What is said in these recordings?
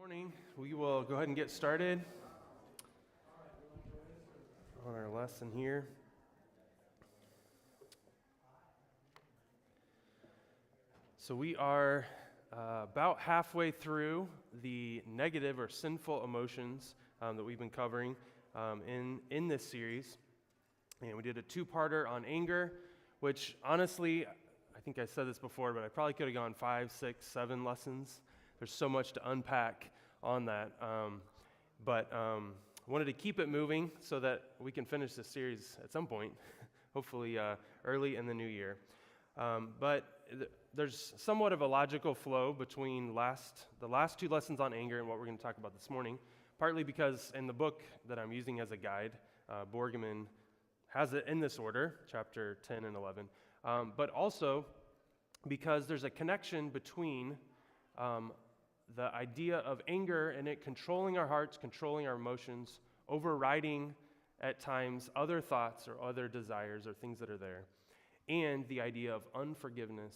Morning. We will go ahead and get started on our lesson here. So we are about halfway through the negative or sinful emotions that we've been covering in this series. And we did a two-parter on anger, which honestly, I think I said this before, but I probably could have gone 5, 6, 7 lessons. There's so much to unpack on that, but wanted to keep it moving so that we can finish this series at some point, hopefully early in the new year. There's somewhat of a logical flow between the last two lessons on anger and what we're going to talk about this morning, partly because in the book that I'm using as a guide, Borgman has it in this order, chapter 10 and 11, but also because there's a connection between the idea of anger and it controlling our hearts, controlling our emotions, overriding at times other thoughts or other desires or things that are there, and the idea of unforgiveness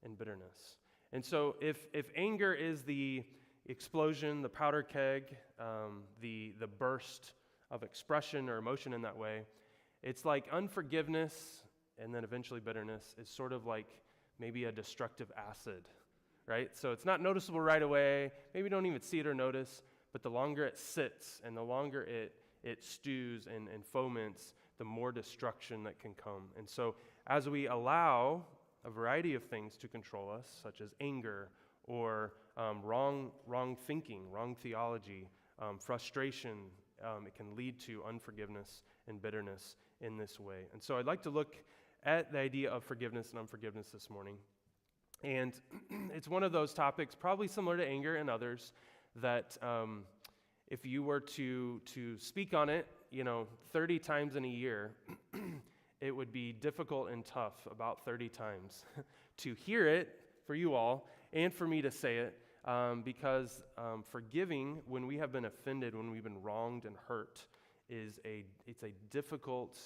and bitterness. And so if anger is the explosion, the powder keg, the burst of expression or emotion in that way, it's like unforgiveness and then eventually bitterness is sort of like maybe a destructive acid. Right? So it's not noticeable right away. Maybe you don't even see it or notice, but the longer it sits and the longer it stews and foments, the more destruction that can come. And so as we allow a variety of things to control us, such as anger or wrong thinking, wrong theology, frustration, it can lead to unforgiveness and bitterness in this way. And so I'd like to look at the idea of forgiveness and unforgiveness this morning. And it's one of those topics, probably similar to anger and others, that if you were to speak on it, 30 times in a year, it would be difficult and tough about 30 times to hear it for you all and for me to say it, because forgiving when we have been offended, when we've been wronged and hurt, it's a difficult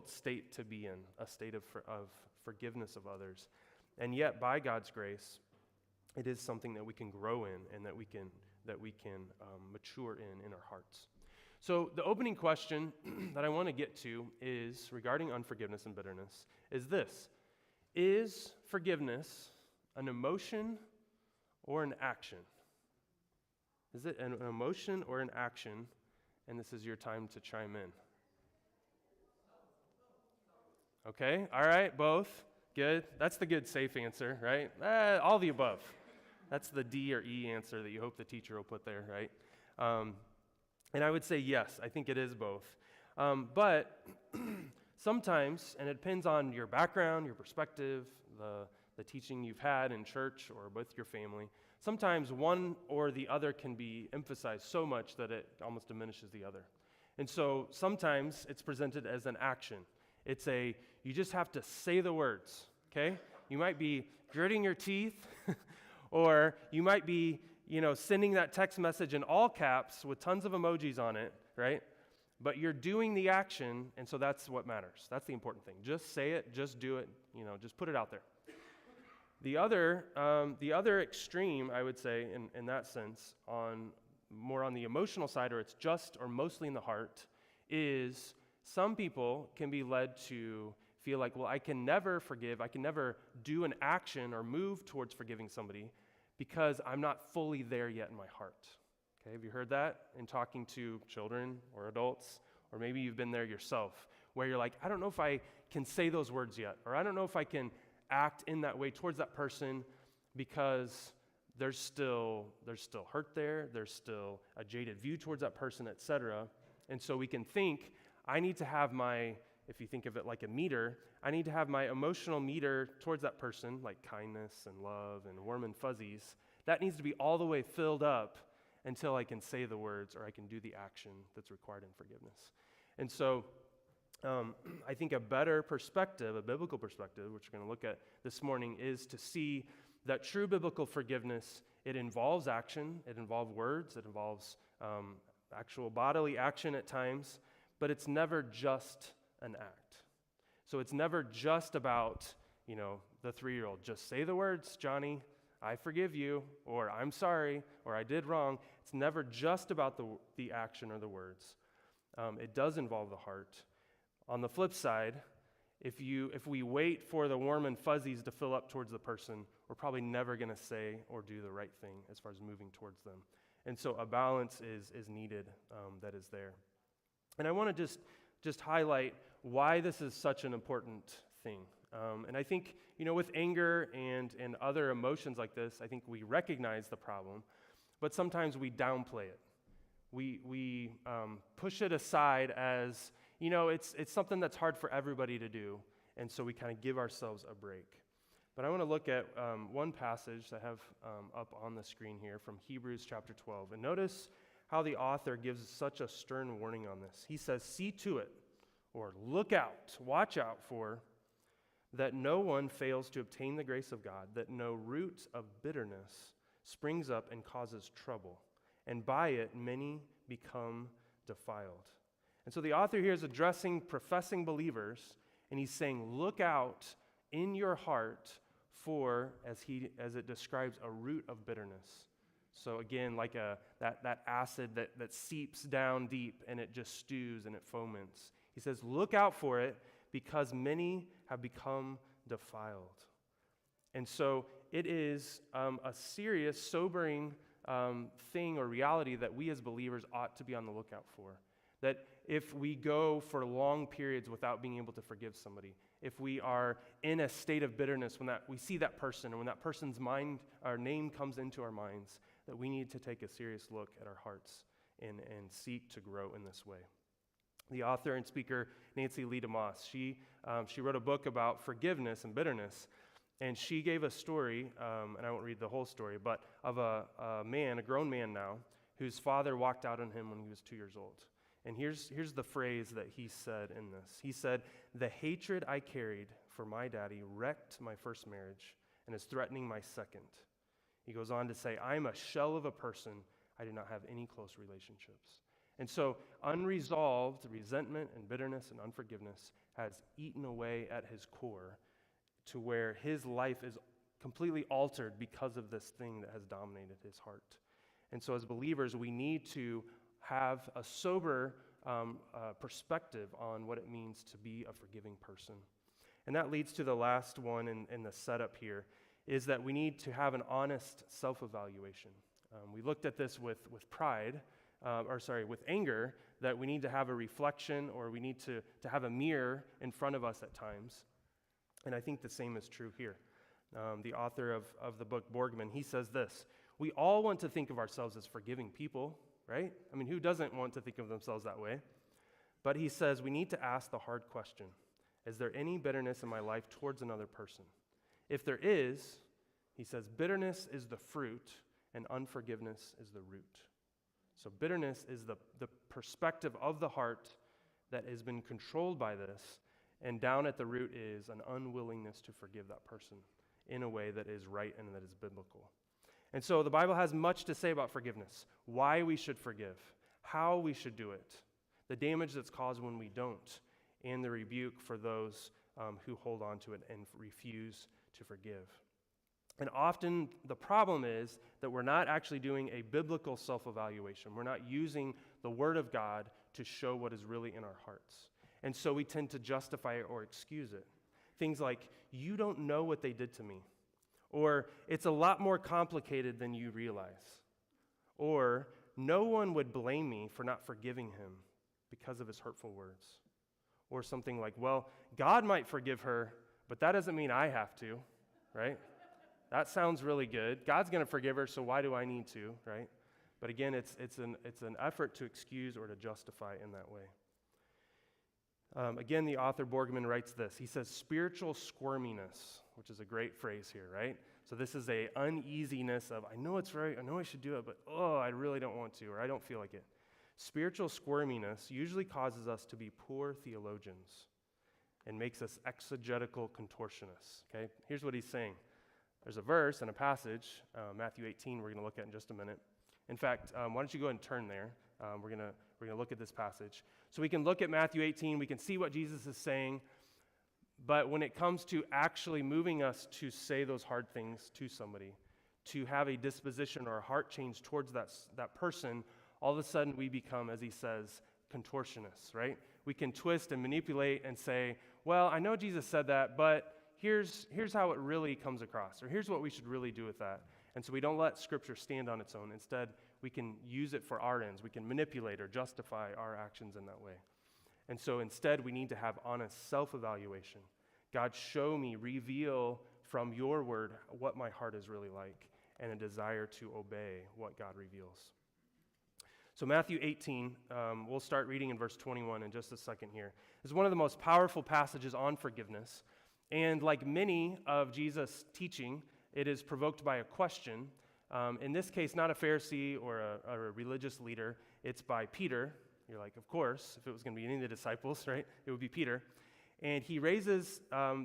state to be in, a state of forgiveness of others. And yet, by God's grace, it is something that we can grow in and that we can mature in our hearts. So the opening question that I want to get to is regarding unforgiveness and bitterness is this: is forgiveness an emotion or an action? Is it an emotion or an action? And this is your time to chime in. Okay, all right, both. Good. That's the good, safe answer, right? All the above. That's the D or E answer that you hope the teacher will put there, right? And I would say yes, I think it is both. But sometimes, and it depends on your background, your perspective, the teaching you've had in church or with your family, sometimes one or the other can be emphasized so much that it almost diminishes the other. And so sometimes it's presented as an action. You just have to say the words, okay? You might be gritting your teeth, or you might be, sending that text message in all caps with tons of emojis on it, right? But you're doing the action, and so that's what matters. That's the important thing. Just say it, just do it, just put it out there. The other extreme, I would say, in that sense, more on the emotional side, or it's just or mostly in the heart, is some people can be led to feel like, well, I can never forgive, I can never do an action or move towards forgiving somebody because I'm not fully there yet in my heart. Okay, have you heard that in talking to children or adults? Or maybe you've been there yourself, where you're like, I don't know if I can say those words yet, or I don't know if I can act in that way towards that person because there's still hurt there, there's still a jaded view towards that person, etc. And so we can think, I need to have if you think of it like a meter, I need to have my emotional meter towards that person, like kindness and love and warm and fuzzies. That needs to be all the way filled up until I can say the words or I can do the action that's required in forgiveness. And so I think a better perspective, a biblical perspective, which we're going to look at this morning, is to see that true biblical forgiveness, it involves action, it involves words, it involves actual bodily action at times, but it's never just an act. So it's never just about, the 3-year-old. Just say the words, Johnny. I forgive you, or I'm sorry, or I did wrong. It's never just about the action or the words. It does involve the heart. On the flip side, if we wait for the warm and fuzzies to fill up towards the person, we're probably never going to say or do the right thing as far as moving towards them. And so a balance is needed that is there. And I want to just highlight why this is such an important thing. And I think, with anger and other emotions like this, I think we recognize the problem, but sometimes we downplay it. We push it aside as, it's something that's hard for everybody to do, and so we kind of give ourselves a break. But I want to look at one passage I have up on the screen here from Hebrews chapter 12. And notice how the author gives such a stern warning on this. He says, "See to it," or look out, watch out for, "that no one fails to obtain the grace of God, that no root of bitterness springs up and causes trouble, and by it many become defiled." And so the author here is addressing professing believers, and he's saying, look out in your heart for, as it describes, a root of bitterness. So again, like that acid that seeps down deep and it just stews and it foments. He says, look out for it because many have become defiled. And so it is a serious, sobering thing or reality that we as believers ought to be on the lookout for. That if we go for long periods without being able to forgive somebody, if we are in a state of bitterness when we see that person, or when that person's name comes into our minds, that we need to take a serious look at our hearts and seek to grow in this way. The author and speaker, Nancy Lee DeMoss, she wrote a book about forgiveness and bitterness, and she gave a story, and I won't read the whole story, but of a grown man now, whose father walked out on him when he was 2 years old. And here's the phrase that he said in this. He said, "The hatred I carried for my daddy wrecked my first marriage and is threatening my second." He goes on to say, "I am a shell of a person. I do not have any close relationships." And so unresolved resentment and bitterness and unforgiveness has eaten away at his core to where his life is completely altered because of this thing that has dominated his heart. And so as believers, we need to have a sober perspective on what it means to be a forgiving person. And that leads to the last one in the setup here, is that we need to have an honest self-evaluation. We looked at this with pride, with anger, that we need to have a reflection, or we need to have a mirror in front of us at times. And I think the same is true here. The author of the book, Borgman, he says this: we all want to think of ourselves as forgiving people, right? I mean, who doesn't want to think of themselves that way? But he says we need to ask the hard question: is there any bitterness in my life towards another person? If there is, he says, bitterness is the fruit and unforgiveness is the root. So bitterness is the perspective of the heart that has been controlled by this, and down at the root is an unwillingness to forgive that person in a way that is right and that is biblical. And so the Bible has much to say about forgiveness, why we should forgive, how we should do it, the damage that's caused when we don't, and the rebuke for those who hold on to it and refuse to forgive. And often the problem is that we're not actually doing a biblical self-evaluation. We're not using the Word of God to show what is really in our hearts. And so we tend to justify it or excuse it. Things like, you don't know what they did to me. Or, it's a lot more complicated than you realize. Or, no one would blame me for not forgiving him because of his hurtful words. Or something like, well, God might forgive her, but that doesn't mean I have to, right? That sounds really good. God's going to forgive her, so why do I need to, right? But again, it's an effort to excuse or to justify in that way. Again, the author Borgman writes this. He says, spiritual squirminess, which is a great phrase here, right? So this is a uneasiness of, I know it's right, I know I should do it, but I really don't want to, or I don't feel like it. Spiritual squirminess usually causes us to be poor theologians and makes us exegetical contortionists, okay? Here's what he's saying. There's a verse and a passage, Matthew 18, we're going to look at in just a minute. In fact, why don't you go ahead and turn there? We're going to look at this passage. So we can look at Matthew 18, we can see what Jesus is saying, but when it comes to actually moving us to say those hard things to somebody, to have a disposition or a heart change towards that person, all of a sudden we become, as he says, contortionists, right? We can twist and manipulate and say, well, I know Jesus said that, but here's how it really comes across, or here's what we should really do with that. And so we don't let Scripture stand on its own. Instead, we can use it for our ends. We can manipulate or justify our actions in that way. And so instead, we need to have honest self-evaluation. God, show me, reveal from your word what my heart is really like, and a desire to obey what God reveals. So Matthew 18, we'll start reading in verse 21 in just a second here. It's one of the most powerful passages on forgiveness. And like many of Jesus' teaching, it is provoked by a question. In this case, not a Pharisee or a religious leader. It's by Peter. You're like, of course, if it was going to be any of the disciples, right, it would be Peter. And he raises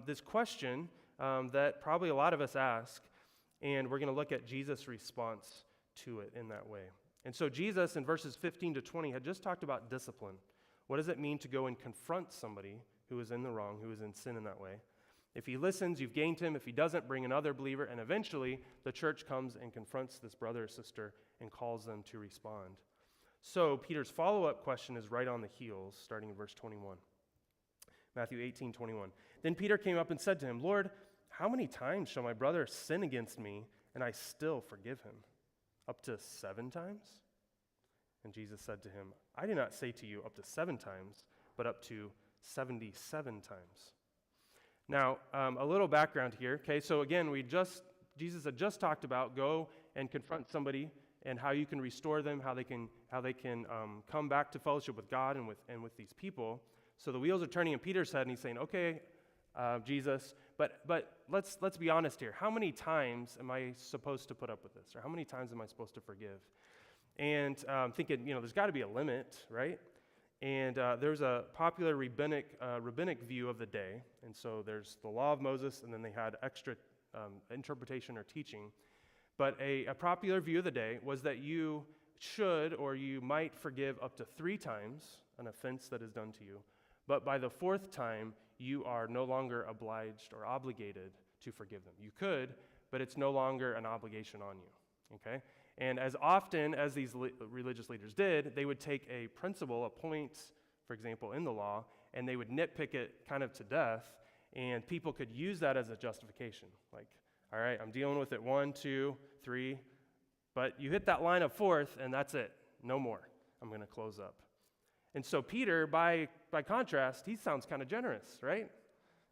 this question that probably a lot of us ask, and we're going to look at Jesus' response to it in that way. And so Jesus, in verses 15 to 20, had just talked about discipline. What does it mean to go and confront somebody who is in the wrong, who is in sin in that way? If he listens, you've gained him. If he doesn't, bring another believer. And eventually, the church comes and confronts this brother or sister and calls them to respond. So Peter's follow-up question is right on the heels, starting in verse 21. Matthew 18:21. Then Peter came up and said to him, Lord, how many times shall my brother sin against me, and I still forgive him? Up to 7 times? And Jesus said to him, I do not say to you up to 7 times, but up to 77 times. Now, a little background here, okay? So again, Jesus had just talked about go and confront somebody and how you can restore them, how they can come back to fellowship with God and with these people. So the wheels are turning in Peter's head, and he's saying, okay, Jesus, but let's be honest here. How many times am I supposed to put up with this? Or how many times am I supposed to forgive? And thinking, there's got to be a limit, right? And there's a popular rabbinic view of the day. And so there's the law of Moses, and then they had extra interpretation or teaching. But a popular view of the day was that you should or you might forgive up to 3 times an offense that is done to you. But by the 4th time, you are no longer obliged or obligated to forgive them. You could, but it's no longer an obligation on you, okay? And as often as these religious leaders did, they would take a principle, a point, for example, in the law, and they would nitpick it kind of to death, and people could use that as a justification. Like, all right, I'm dealing with it 1, 2, 3, but you hit that line of 4th, and that's it. No more. I'm going to close up. And so Peter, by contrast, he sounds kind of generous, right?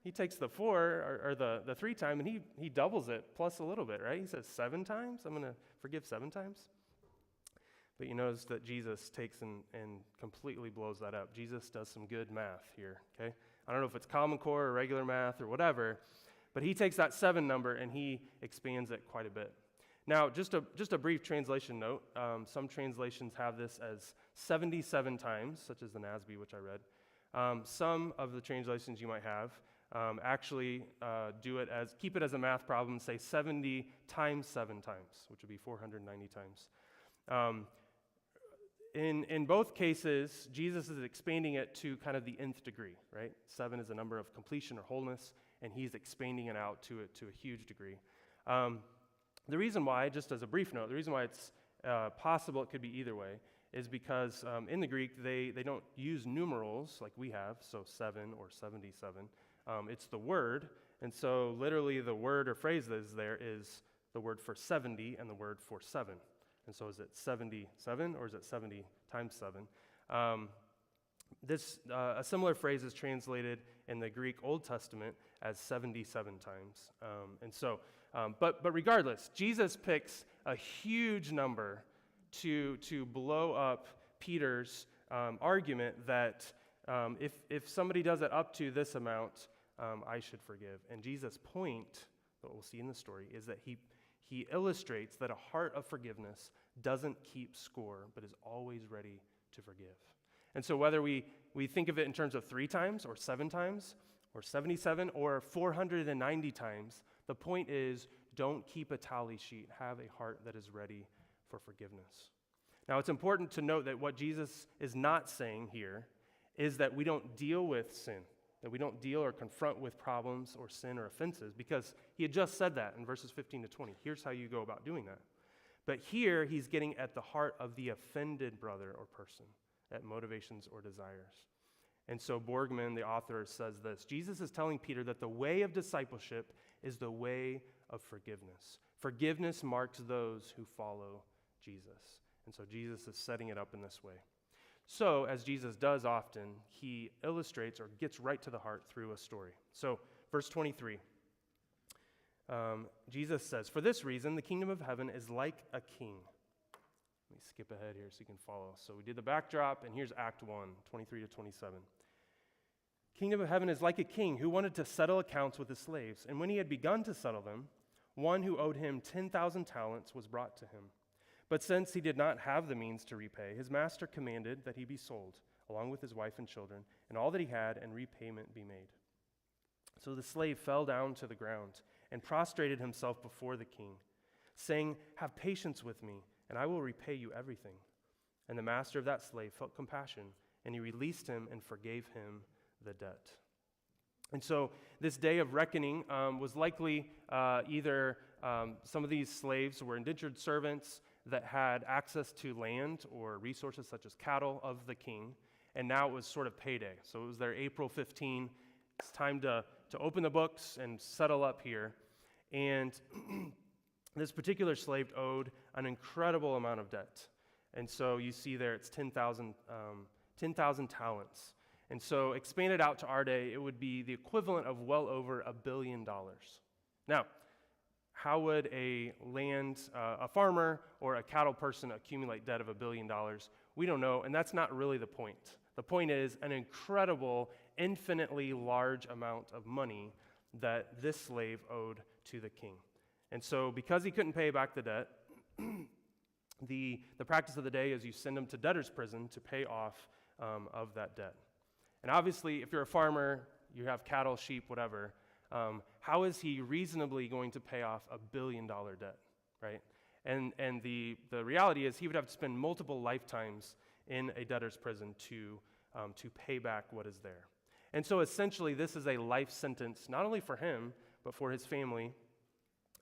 He takes the 4 or the 3 time, and he doubles it plus a little bit, right? He says 7 times? I'm going to forgive 7 times? But you notice that Jesus takes and completely blows that up. Jesus does some good math here, okay? I don't know if it's Common Core or regular math or whatever, but he takes that 7 number and he expands it quite a bit. Now, just a brief translation note. Some translations have this as 77 times, such as the NASB, which I read. Some of the translations you might have actually keep it as a math problem, say 70 times 7 times, which would be 490 times. In both cases, Jesus is expanding it to kind of the nth degree, right? 7 is a number of completion or wholeness, and he's expanding it out to a huge degree. The reason why, just as a brief note, the reason why it's possible it could be either way is because in the Greek, they don't use numerals like we have, so 7 or 77. It's the word, and so literally the word or phrase that is there is the word for 70 and the word for 7. And so is it 77 or is it 70 times 7? A similar phrase is translated in the Greek Old Testament as 77 times. But regardless, Jesus picks a huge number to blow up Peter's argument that if somebody does it up to this amount, I should forgive. And Jesus' point, what we'll see in the story, is that he illustrates that a heart of forgiveness doesn't keep score, but is always ready to forgive. And so whether we think of it in terms of 3 times or 7 times or 77 or 490 times, the point is don't keep a tally sheet. Have a heart that is ready for forgiveness. Now, it's important to note that what Jesus is not saying here is that we don't deal with sin. that we don't deal or confront with problems or sin or offenses, because he had just said that in verses 15 to 20. Here's how you go about doing that. But here, he's getting at the heart of the offended brother or person, at motivations or desires. And so Borgman, the author, says this: Jesus is telling Peter that the way of discipleship is the way of forgiveness. Forgiveness marks those who follow Jesus. And so Jesus is setting it up in this way. So, as Jesus does often, he illustrates or gets right to the heart through a story. So, verse 23, Jesus says, "For this reason, the kingdom of heaven is like a king." Let me skip ahead here so you can follow. So we did the backdrop, and here's Act 1, 23 to 27. "Kingdom of heaven is like a king who wanted to settle accounts with his slaves. And when he had begun to settle them, one who owed him 10,000 talents was brought to him. But since he did not have the means to repay, his master commanded that he be sold, along with his wife and children, and all that he had, and repayment be made. So the slave fell down to the ground and prostrated himself before the king, saying, 'Have patience with me, and I will repay you everything.' And the master of that slave felt compassion, and he released him and forgave him the debt." And so this day of reckoning was likely either some of these slaves were indentured servants that had access to land or resources such as cattle of the king, and now it was sort of payday. So it was their April 15. It's time to open the books and settle up here. And this particular slave owed an incredible amount of debt. And so you see there it's 10,000 talents. And so expanded out to our day, it would be the equivalent of well over $1 billion. Now, how would a farmer or a cattle person accumulate debt of $1 billion? We don't know, and that's not really the point. The point is an incredible, infinitely large amount of money that this slave owed to the king. And so because he couldn't pay back the debt, the practice of the day is you send him to debtor's prison to pay off of that debt. And obviously, if you're a farmer, you have cattle, sheep, whatever, how is he reasonably going to pay off $1 billion debt, right? And the reality is he would have to spend multiple lifetimes in a debtor's prison to pay back what is there. And so essentially, this is a life sentence, not only for him, but for his family,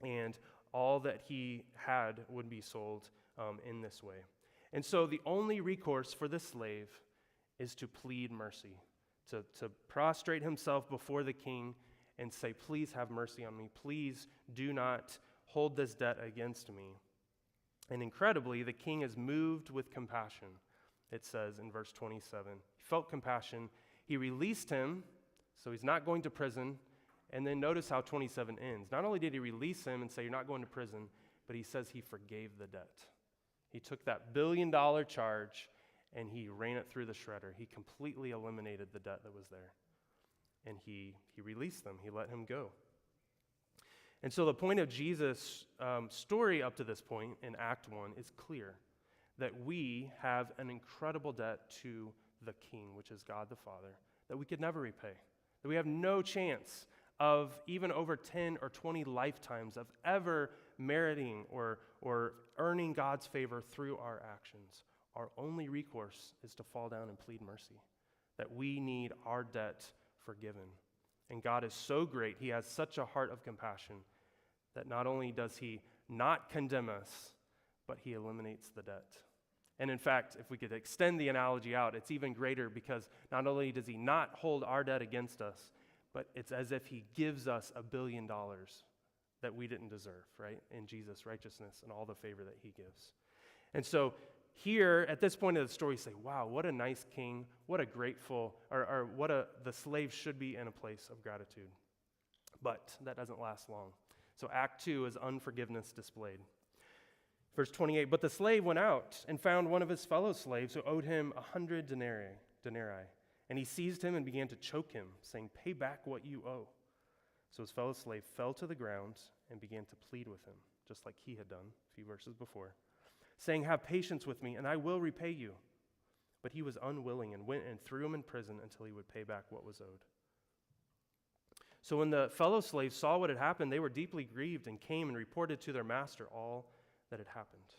and all that he had would be sold in this way. And so the only recourse for this slave is to plead mercy, to prostrate himself before the king and say, "Please have mercy on me. Please do not hold this debt against me." And incredibly, the king is moved with compassion, it says in verse 27. He felt compassion. He released him, so he's not going to prison. And then notice how 27 ends. Not only did he release him and say, "You're not going to prison," but he says he forgave the debt. He took that $1 billion charge and he ran it through the shredder. He completely eliminated the debt that was there. And he released them. He let him go. And so the point of Jesus' story up to this point in Act 1 is clear, that we have an incredible debt to the King, which is God the Father, that we could never repay, that we have no chance of even over 10 or 20 lifetimes of ever meriting or earning God's favor through our actions. Our only recourse is to fall down and plead mercy, that we need our debt forgiven. And God is so great, he has such a heart of compassion that not only does he not condemn us, but he eliminates the debt. And in fact, if we could extend the analogy out, it's even greater, because not only does he not hold our debt against us, but it's as if he gives us $1 billion that we didn't deserve, right? In Jesus' righteousness and all the favor that he gives. And so here, at this point of the story, you say, wow, what a nice king, what a grateful, the slave should be in a place of gratitude. But that doesn't last long. So Act 2 is unforgiveness displayed. Verse 28, "But the slave went out and found one of his fellow slaves who owed him 100 denarii. And he seized him and began to choke him, saying, 'Pay back what you owe.' So his fellow slave fell to the ground and began to plead with him, just like he had done a few verses before, saying, 'Have patience with me, and I will repay you.' But he was unwilling and went and threw him in prison until he would pay back what was owed. So when the fellow slaves saw what had happened, they were deeply grieved and came and reported to their master all that had happened.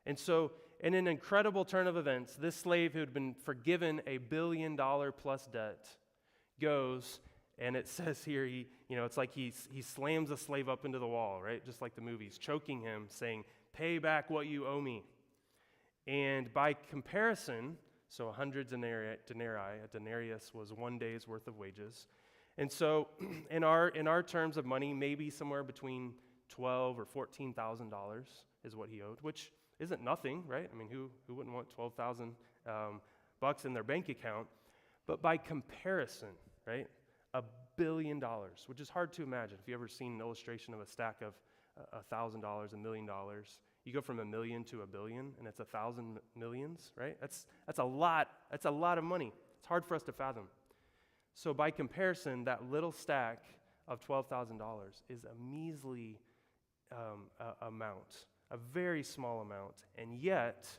And so, in an incredible turn of events, this slave who had been forgiven $1 billion plus debt goes, and it says here, it's like he slams a slave up into the wall, right? Just like the movies, choking him, saying, "Pay back what you owe me." And by comparison, so 100 denarii, a denarius was 1 day's worth of wages. And so in our terms of money, maybe somewhere between $12,000 or $14,000 is what he owed, which isn't nothing, right? I mean, who wouldn't want 12,000 bucks in their bank account? But by comparison, right, $1 billion, which is hard to imagine. If you've ever seen an illustration of a stack of $1,000, $1 million, you go from $1 million to $1 billion, and it's 1,000 millions, right? That's a lot. That's a lot of money. It's hard for us to fathom. So by comparison, that little stack of $12,000 is a measly amount, a very small amount, and yet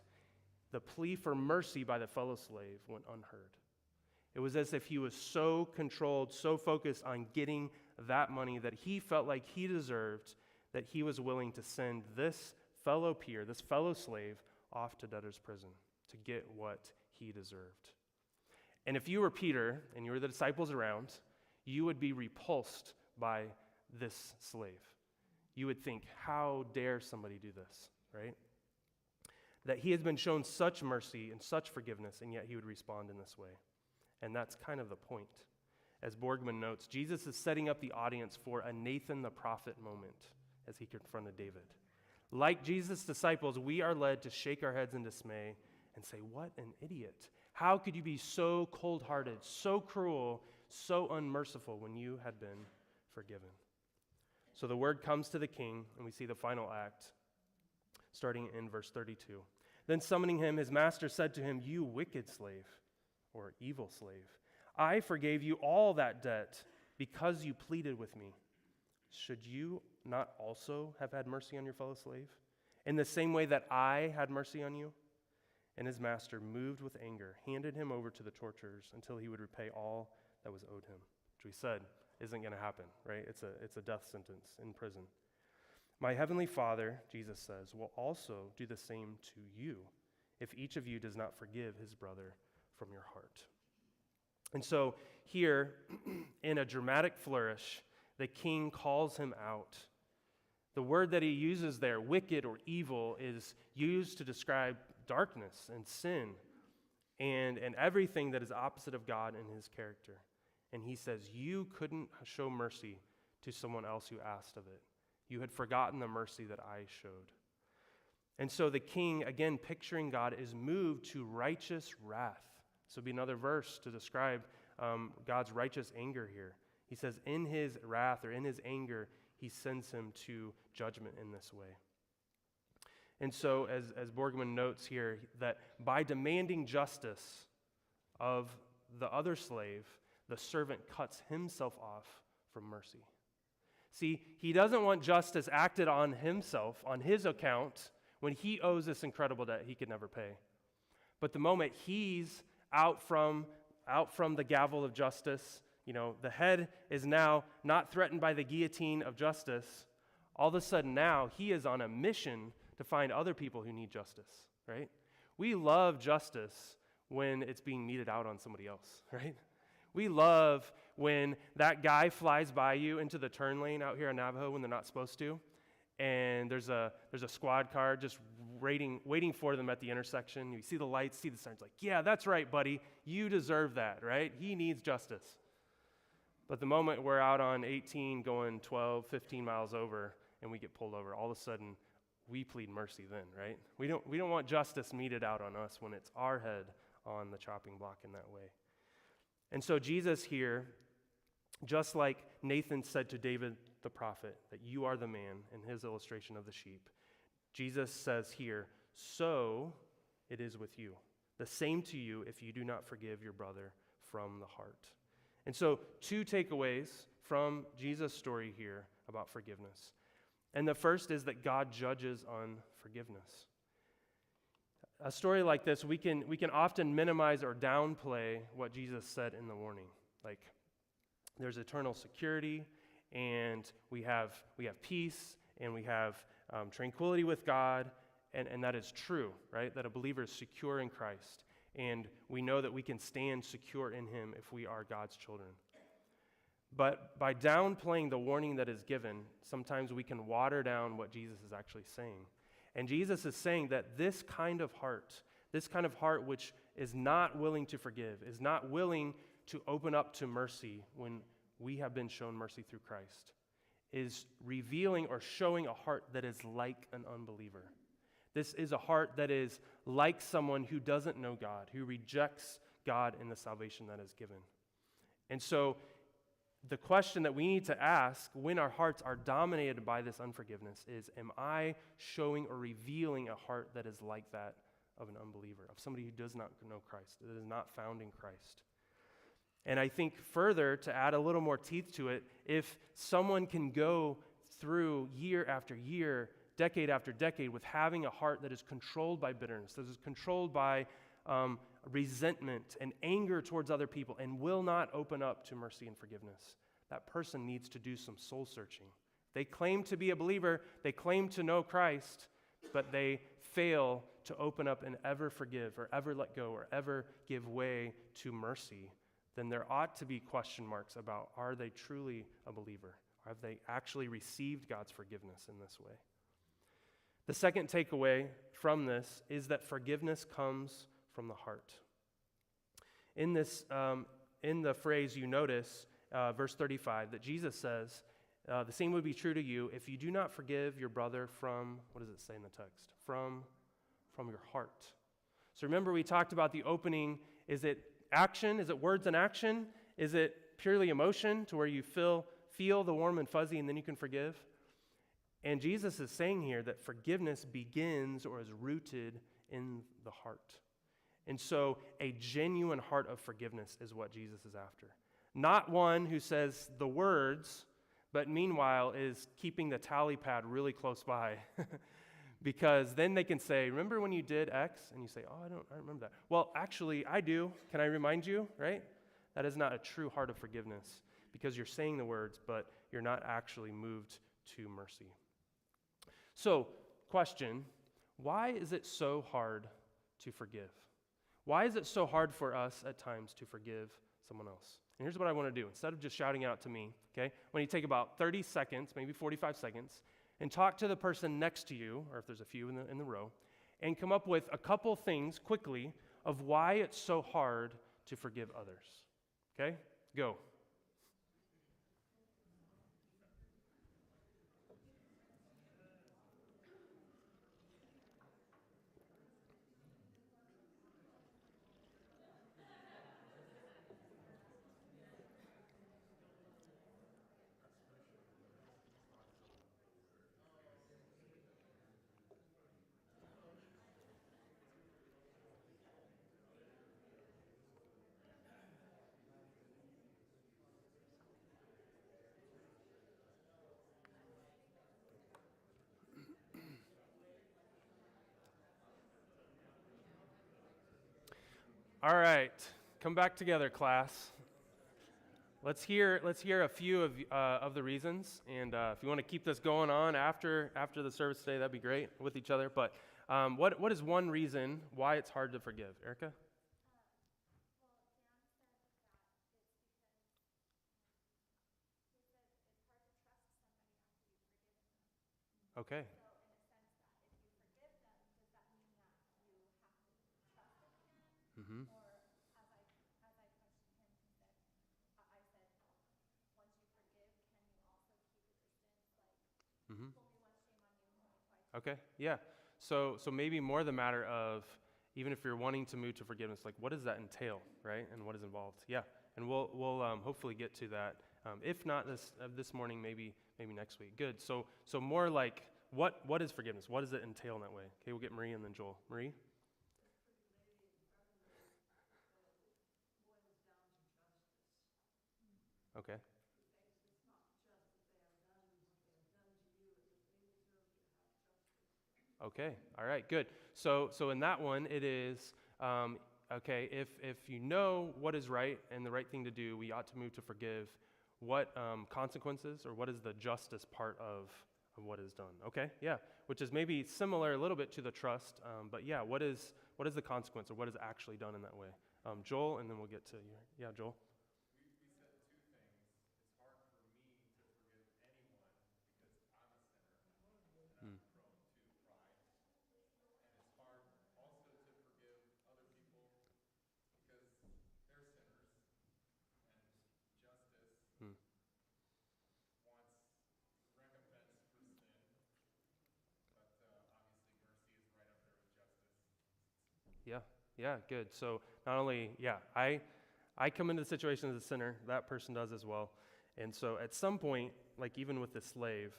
the plea for mercy by the fellow slave went unheard. It was as if he was so controlled, so focused on getting that money that he felt like he deserved, that he was willing to send this fellow peer, this fellow slave, off to debtor's prison to get what he deserved. And if you were Peter and you were the disciples around, you would be repulsed by this slave. You would think, how dare somebody do this, right? That he has been shown such mercy and such forgiveness, and yet he would respond in this way. And that's kind of the point. As Borgman notes, Jesus is setting up the audience for a Nathan the prophet moment as he confronted David. Like Jesus' disciples, we are led to shake our heads in dismay and say, what an idiot. How could you be so cold-hearted, so cruel, so unmerciful when you had been forgiven? So the word comes to the king, and we see the final act, starting in verse 32. Then summoning him, his master said to him, "You wicked slave," or evil slave, "I forgave you all that debt because you pleaded with me. Should you not also have had mercy on your fellow slave, in the same way that I had mercy on you?" And his master, moved with anger, handed him over to the torturers until he would repay all that was owed him, which we said isn't going to happen, right? It's a death sentence in prison. "My heavenly Father," Jesus says, "will also do the same to you if each of you does not forgive his brother from your heart." And so here, in a dramatic flourish, the king calls him out. The word that he uses there, wicked or evil, is used to describe darkness and sin and everything that is opposite of God and his character. And he says, you couldn't show mercy to someone else who asked of it. You had forgotten the mercy that I showed. And so the king, again picturing God, is moved to righteous wrath. This would be another verse to describe God's righteous anger here. He says, in his wrath or in his anger, he sends him to judgment in this way. And so, as Borgman notes here, that by demanding justice of the other slave, the servant cuts himself off from mercy. See, he doesn't want justice acted on himself, on his account, when he owes this incredible debt he could never pay. But the moment he's out from the gavel of justice, the head is now not threatened by the guillotine of justice, all of a sudden now he is on a mission to find other people who need justice, right? We love justice when it's being meted out on somebody else, right? We love when that guy flies by you into the turn lane out here in Navajo when they're not supposed to, and there's a squad car just waiting for them at the intersection. You see the lights, see the signs, like, yeah, that's right, buddy. You deserve that, right? He needs justice. But the moment we're out on 18 going 12, 15 miles over and we get pulled over, all of a sudden we plead mercy then, right? We don't want justice meted out on us when it's our head on the chopping block in that way. And so Jesus here, just like Nathan said to David the prophet, that you are the man in his illustration of the sheep, Jesus says here, so it is with you. The same to you if you do not forgive your brother from the heart. And so 2 takeaways from Jesus' story here about forgiveness. And the first is that God judges on forgiveness. A story like this, we can often minimize or downplay what Jesus said in the warning. Like, there's eternal security, and we have peace, and we have tranquility with God, and that is true, right? That a believer is secure in Christ, and we know that we can stand secure in him if we are God's children. But by downplaying the warning that is given, sometimes we can water down what Jesus is actually saying. And Jesus is saying that this kind of heart which is not willing to forgive, is not willing to open up to mercy when we have been shown mercy through Christ, is revealing or showing a heart that is like an unbeliever. This is a heart that is like someone who doesn't know God, who rejects God in the salvation that is given. And so the question that we need to ask when our hearts are dominated by this unforgiveness is, am I showing or revealing a heart that is like that of an unbeliever, of somebody who does not know Christ, that is not found in Christ? And I think further, to add a little more teeth to it, if someone can go through year after year, decade after decade, with having a heart that is controlled by bitterness, that is controlled by resentment and anger towards other people, and will not open up to mercy and forgiveness, that person needs to do some soul searching. They claim to be a believer, they claim to know Christ, but they fail to open up and ever forgive or ever let go or ever give way to mercy. Then there ought to be question marks about, are they truly a believer? Have they actually received God's forgiveness in this way? The second takeaway from this is that forgiveness comes from the heart. In the phrase, you notice, verse 35, that Jesus says, the same would be true to you if you do not forgive your brother from, what does it say in the text? From your heart. So remember, we talked about the opening. Is it action? Is it words and action? Is it purely emotion to where you feel the warm and fuzzy and then you can forgive? And Jesus is saying here that forgiveness begins or is rooted in the heart. And so a genuine heart of forgiveness is what Jesus is after. Not one who says the words, but meanwhile is keeping the tally pad really close by. Because then they can say, remember when you did X? And you say, oh, I don't remember that. Well, actually, I do. Can I remind you, right? That is not a true heart of forgiveness, because you're saying the words, but you're not actually moved to mercy. So, question, why is it so hard to forgive? Why is it so hard for us at times to forgive someone else? And here's what I want to do. Instead of just shouting out to me, okay, when you take about 30 seconds, maybe 45 seconds, and talk to the person next to you, or if there's a few in the row, and come up with a couple things quickly of why it's so hard to forgive others. Okay? Go. All right, come back together, class. Let's hear a few of the reasons, and if you want to keep this going on after the service today, that'd be great with each other. But what is one reason why it's hard to forgive, Erica? Okay. Mm-hmm. Mm-hmm. Okay, yeah. So maybe more the matter of, even if you're wanting to move to forgiveness, like what does that entail, right? And what is involved? Yeah, and we'll hopefully get to that. If not this morning, maybe next week. Good. So more like what is forgiveness? What does it entail in that way? Okay, we'll get Marie and then Joel. Marie. Okay. Okay, all right, good. So in that one, it is, okay, if you know what is right and the right thing to do, we ought to move to forgive. What consequences, or what is the justice part of what is done? Okay, yeah, which is maybe similar a little bit to the trust, but yeah, what is the consequence, or what is actually done in that way? Joel, and then we'll get to you. Yeah, Joel. Yeah, good. So not only, I come into the situation as a sinner, that person does as well. And so at some point, like even with the slave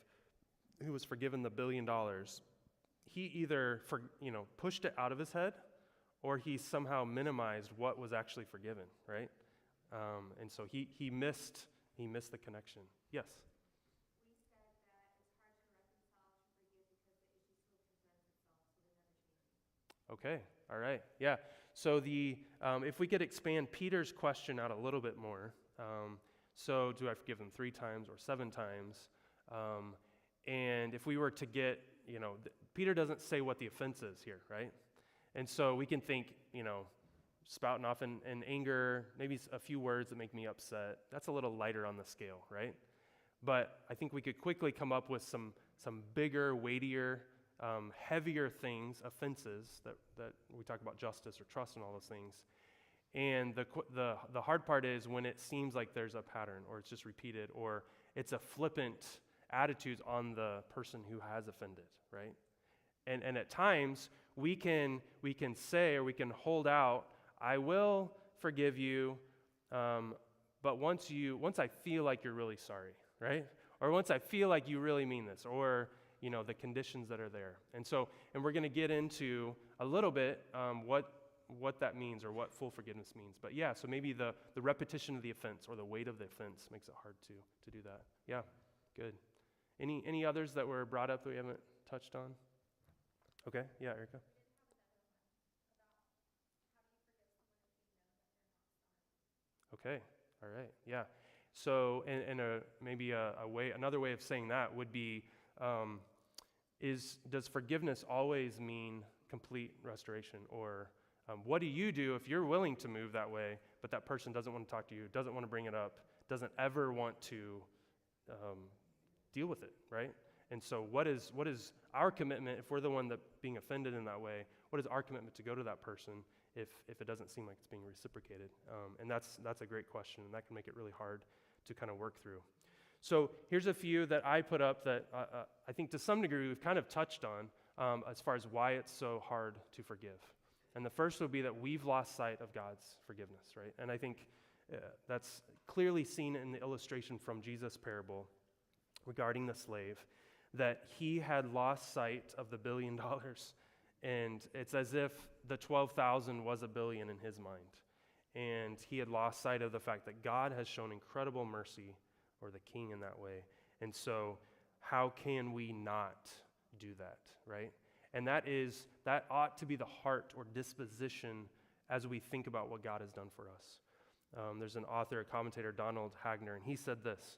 who was forgiven the $1 billion, he either pushed it out of his head or he somehow minimized what was actually forgiven, right? And so he missed the connection. Yes? We said that it's hard to reconcile to forgive because the issue still presents itself, so they're never changing. Okay, all right, yeah. So if we could expand Peter's question out a little bit more, so do I forgive them 3 times or 7 times? And if we were to get, Peter doesn't say what the offense is here, right? And so we can think, spouting off in anger, maybe a few words that make me upset. That's a little lighter on the scale, right? But I think we could quickly come up with some bigger, weightier, heavier things, offenses that we talk about justice or trust and all those things. And the hard part is when it seems like there's a pattern or it's just repeated or it's a flippant attitude on the person who has offended, right? And at times we can say or we can hold out, I will forgive you, but once I feel like you're really sorry, right? Or once I feel like you really mean this, or the conditions that are there. And we're going to get into a little bit what that means or what full forgiveness means. But yeah, so maybe the repetition of the offense or the weight of the offense makes it hard to do that. Yeah, good. Any others that were brought up that we haven't touched on? Okay, yeah, Erica. Okay, all right, yeah. So, another way of saying that would be, does forgiveness always mean complete restoration? Or what do you do if you're willing to move that way, but that person doesn't want to talk to you, doesn't want to bring it up, doesn't ever want to deal with it, right? And so what is our commitment if we're the one that being offended in that way? What is our commitment to go to that person if it doesn't seem like it's being reciprocated? And that's a great question, and that can make it really hard to kind of work through. So here's a few that I put up that I think to some degree we've kind of touched on as far as why it's so hard to forgive. And the first would be that we've lost sight of God's forgiveness, right? And I think that's clearly seen in the illustration from Jesus' parable regarding the slave, that he had lost sight of the $1 billion, and it's as if the 12,000 was $1 billion in his mind. And he had lost sight of the fact that God has shown incredible mercy, or the king in that way. And so how can we not do that, right? And that ought to be the heart or disposition as we think about what God has done for us. There's an author, a commentator, Donald Hagner, and he said this,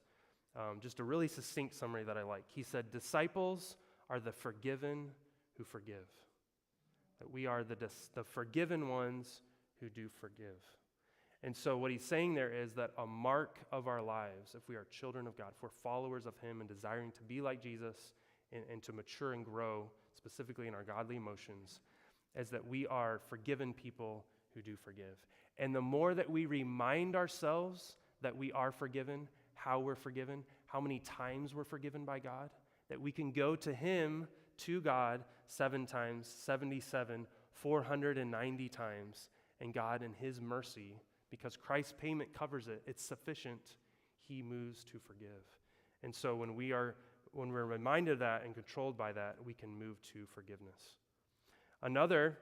just a really succinct summary that I like. He said, disciples are the forgiven who forgive. That we are the forgiven ones who do forgive. And so what he's saying there is that a mark of our lives, if we are children of God, if we're followers of him and desiring to be like Jesus and to mature and grow, specifically in our godly emotions, is that we are forgiven people who do forgive. And the more that we remind ourselves that we are forgiven, how we're forgiven, how many times we're forgiven by God, that we can go to him, to God, 7 times, 77, 490 times, and God in his mercy, because Christ's payment covers it, it's sufficient, he moves to forgive. And so when we're reminded of that and controlled by that, we can move to forgiveness. Another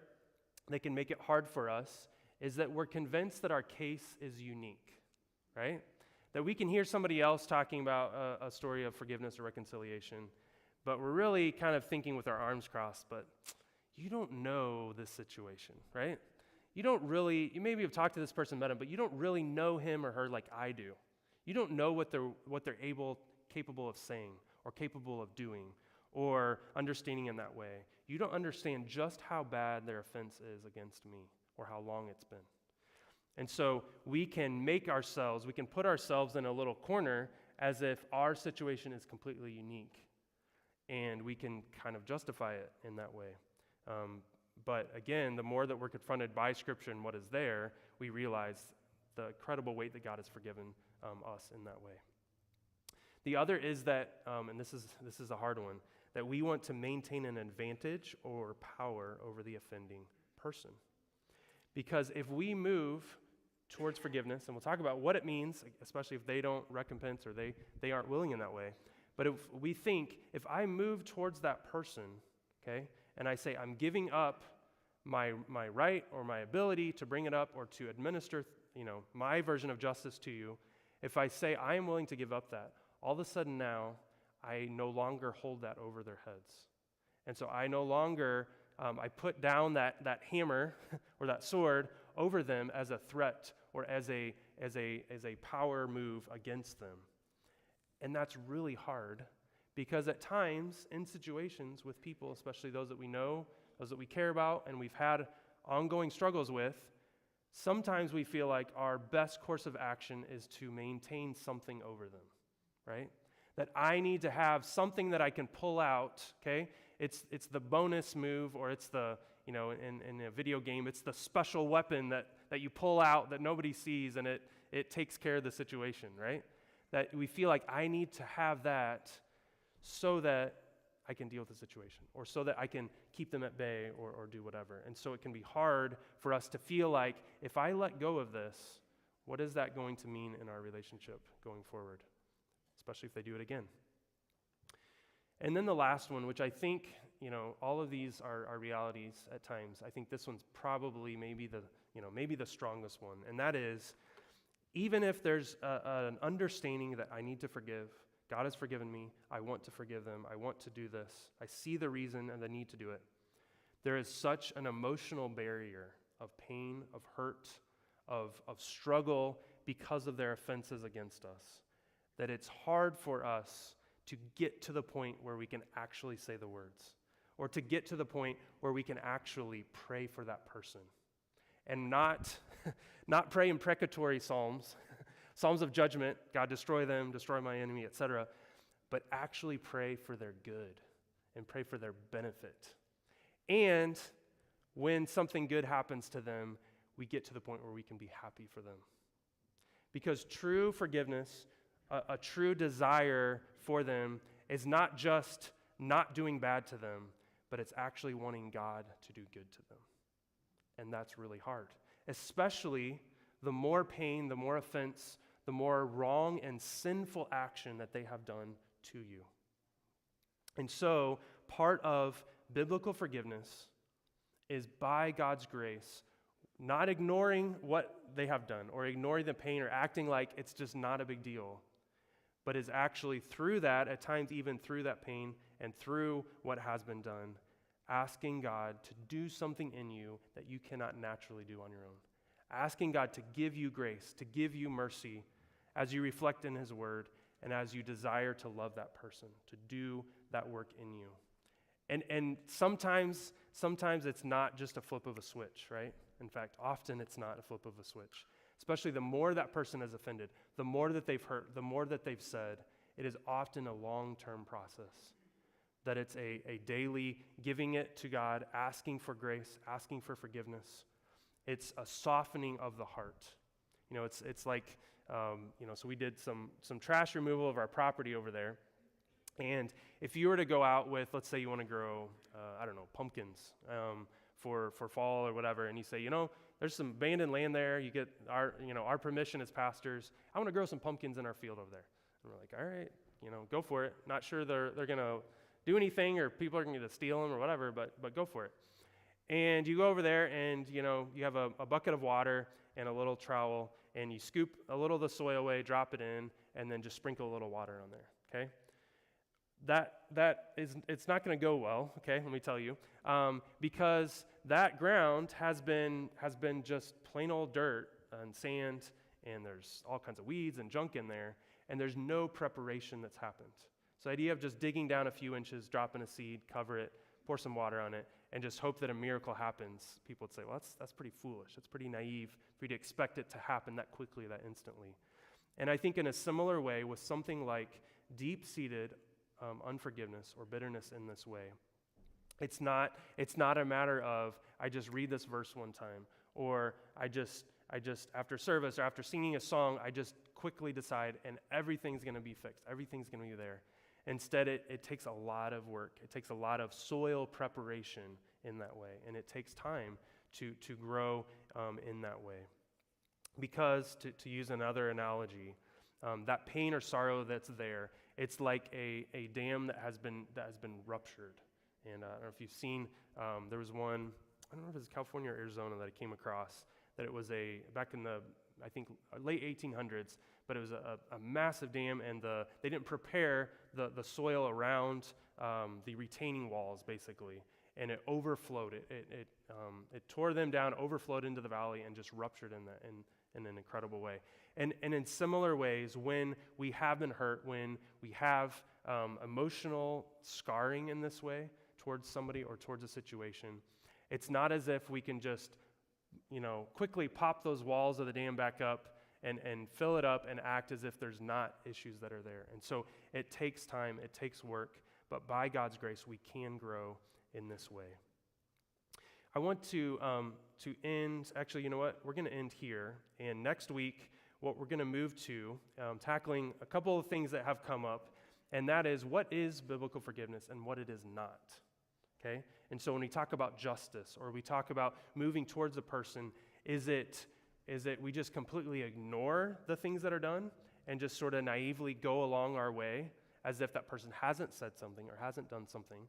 that can make it hard for us is that we're convinced that our case is unique, right? That we can hear somebody else talking about a story of forgiveness or reconciliation, but we're really kind of thinking with our arms crossed, but you don't know this situation, right? You maybe have talked to this person, met him, but you don't really know him or her like I do. You don't know what they're capable of saying or capable of doing or understanding in that way. You don't understand just how bad their offense is against me or how long it's been. And so we can put ourselves in a little corner as if our situation is completely unique, and we can kind of justify it in that way. But again, the more that we're confronted by Scripture and what is there, we realize the incredible weight that God has forgiven us in that way. The other is that, and this is a hard one, that we want to maintain an advantage or power over the offending person. Because if we move towards forgiveness, and we'll talk about what it means, especially if they don't recompense or they aren't willing in that way. But if we think, if I move towards that person, okay, and I say, I'm giving up my right or my ability to bring it up or to administer, my version of justice to you, if I say I am willing to give up that, all of a sudden now, I no longer hold that over their heads. And so I no longer, I put down that hammer or that sword over them as a threat or as a power move against them. And that's really hard because at times in situations with people, especially those that we know, those that we care about, and we've had ongoing struggles with, sometimes we feel like our best course of action is to maintain something over them, right? That I need to have something that I can pull out, okay? It's the bonus move, or it's the, in a video game, it's the special weapon that you pull out that nobody sees and it takes care of the situation, right? That we feel like I need to have that so that I can deal with the situation, or so that I can keep them at bay or do whatever. And so it can be hard for us to feel like, if I let go of this, what is that going to mean in our relationship going forward? Especially if they do it again. And then the last one, which I think, all of these are realities at times. I think this one's probably maybe the strongest one. And that is, even if there's an understanding that I need to forgive, God has forgiven me, I want to forgive them, I want to do this, I see the reason and the need to do it, there is such an emotional barrier of pain, of hurt, of struggle because of their offenses against us, that it's hard for us to get to the point where we can actually say the words, or to get to the point where we can actually pray for that person. And not pray imprecatory psalms, psalms of judgment, God destroy them, destroy my enemy, etc., but actually pray for their good and pray for their benefit. And when something good happens to them, we get to the point where we can be happy for them. Because true forgiveness, a true desire for them, is not just not doing bad to them, but it's actually wanting God to do good to them. And that's really hard. Especially the more pain, the more offense, the more wrong and sinful action that they have done to you. And so, part of biblical forgiveness is, by God's grace, not ignoring what they have done or ignoring the pain or acting like it's just not a big deal, but is actually through that, at times even through that pain and through what has been done, asking God to do something in you that you cannot naturally do on your own. Asking God to give you grace, to give you mercy as you reflect in His Word and as you desire to love that person, to do that work in you. And sometimes it's not just a flip of a switch, right? In fact, often it's not a flip of a switch. Especially the more that person is offended, the more that they've hurt, the more that they've said, it is often a long-term process. That it's a daily giving it to God, asking for grace, asking for forgiveness. It's a softening of the heart. It's like, so we did some trash removal of our property over there. And if you were to go out with, let's say you want to grow, pumpkins for fall or whatever, and you say, there's some abandoned land there, you get our permission as pastors, I want to grow some pumpkins in our field over there. And we're like, all right, go for it. Not sure they're going to do anything or people are going to steal them or whatever, but go for it. And you go over there and, you have a bucket of water and a little trowel, and you scoop a little of the soil away, drop it in, and then just sprinkle a little water on there, okay? It's not going to go well, okay, let me tell you, because that ground has been just plain old dirt and sand, and there's all kinds of weeds and junk in there, and there's no preparation that's happened. So the idea of just digging down a few inches, dropping a seed, cover it, pour some water on it, and just hope that a miracle happens, people would say, well, that's pretty foolish. It's pretty naive for you to expect it to happen that quickly, that instantly. And I think in a similar way, with something like deep-seated unforgiveness or bitterness in this way, it's not a matter of, I just read this verse one time, or I just after service or after singing a song, I just quickly decide and everything's going to be fixed. Everything's going to be there. Instead, it takes a lot of work. It takes a lot of soil preparation in that way, and it takes time to grow in that way. Because, to use another analogy, that pain or sorrow that's there, it's like a dam that has been ruptured. And I don't know if you've seen, there was one, I don't know if it was California or Arizona that I came across, that it was back in the, I think, late 1800s, but it was a massive dam, and they didn't prepare the soil around the retaining walls, basically, and it overflowed. It tore them down, overflowed into the valley, and just ruptured in an incredible way. And in similar ways, when we have been hurt, when we have emotional scarring in this way towards somebody or towards a situation, it's not as if we can just, quickly pop those walls of the dam back up and fill it up and act as if there's not issues that are there. And so it takes time, it takes work, but by God's grace, we can grow in this way. I want to end, actually, you know what? We're going to end here, and next week, what we're going to move to, tackling a couple of things that have come up, and that is, what is biblical forgiveness and what it is not, okay? And so when we talk about justice, or we talk about moving towards a person, is it we just completely ignore the things that are done and just sort of naively go along our way as if that person hasn't said something or hasn't done something?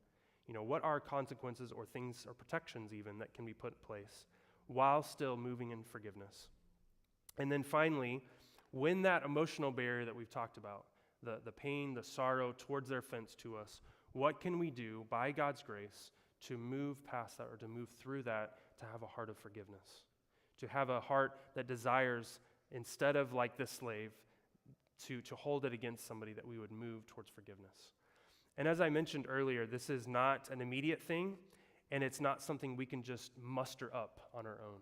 What are consequences or things or protections even that can be put in place while still moving in forgiveness? And then finally, when that emotional barrier that we've talked about, the pain, the sorrow towards their offense to us, what can we do by God's grace to move past that or to move through that, to have a heart of forgiveness? To have a heart that desires, instead of like this slave, to hold it against somebody, that we would move towards forgiveness. And as I mentioned earlier, this is not an immediate thing, and it's not something we can just muster up on our own.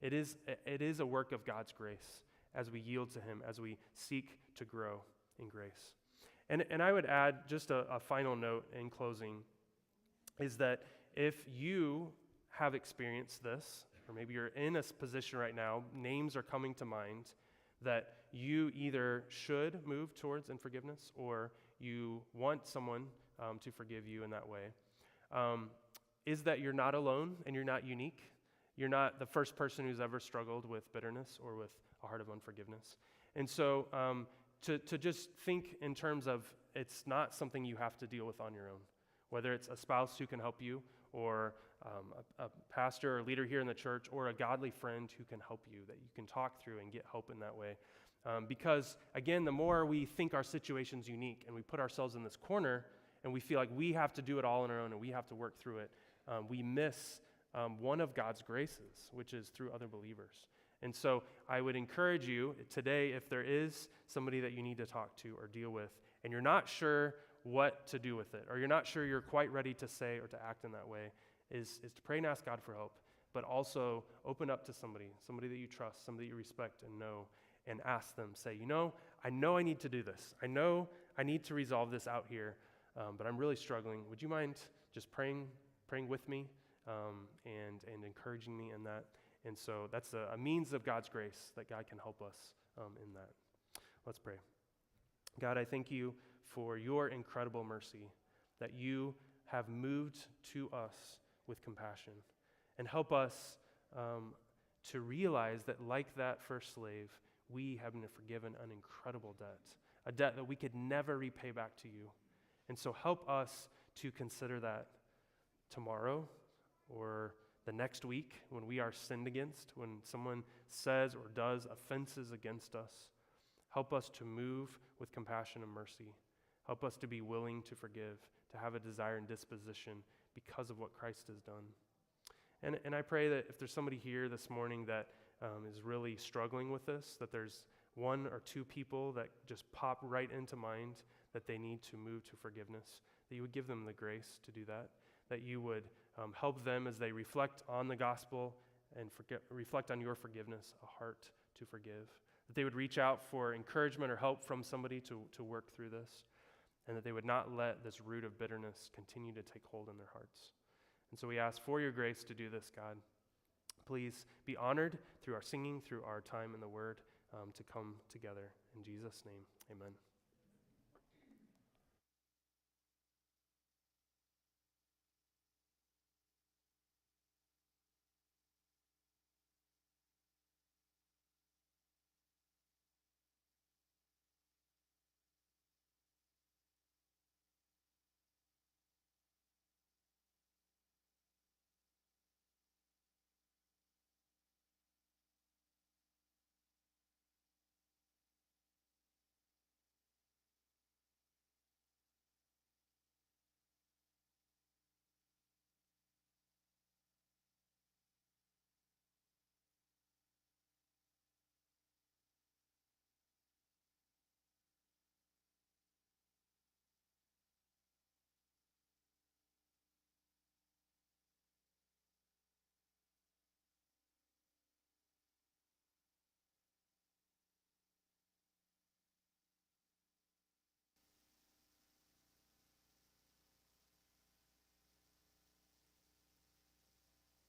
It is a work of God's grace as we yield to Him, as we seek to grow in grace. And I would add just a final note in closing, is that if you have experienced this, or maybe you're in a position right now, names are coming to mind that you either should move towards in forgiveness, or you want someone to forgive you in that way, is that you're not alone and you're not unique. You're not the first person who's ever struggled with bitterness or with a heart of unforgiveness. And so to just think in terms of, it's not something you have to deal with on your own, whether it's a spouse who can help you, or a pastor or leader here in the church, or a godly friend who can help you, that you can talk through and get help in that way. Because, again, the more we think our situation's unique and we put ourselves in this corner and we feel like we have to do it all on our own and we have to work through it, we miss one of God's graces, which is through other believers. And so I would encourage you today, if there is somebody that you need to talk to or deal with, and you're not sure what to do with it, or you're not sure you're quite ready to say or to act in that way, is to pray and ask God for help, but also open up to somebody that you trust, somebody you respect and know, and ask them, say, I know I need to do this. I know I need to resolve this out here, but I'm really struggling. Would you mind just praying with me and encouraging me in that? And so that's a means of God's grace that God can help us in that. Let's pray. God, I thank you for your incredible mercy, that you have moved to us with compassion. And help us to realize that, like that first slave, we have been forgiven an incredible debt, a debt that we could never repay back to you. And so help us to consider that tomorrow or the next week when we are sinned against, when someone says or does offenses against us. Help us to move with compassion and mercy. Help us to be willing to forgive, to have a desire and disposition because of what Christ has done. And I pray that if there's somebody here this morning that is really struggling with this, that there's one or two people that just pop right into mind that they need to move to forgiveness, that you would give them the grace to do that, that you would help them as they reflect on the gospel and reflect on your forgiveness, a heart to forgive, that they would reach out for encouragement or help from somebody to work through this, and that they would not let this root of bitterness continue to take hold in their hearts. And so we ask for your grace to do this, God. Please be honored through our singing, through our time in the Word, to come together. In Jesus' name, amen.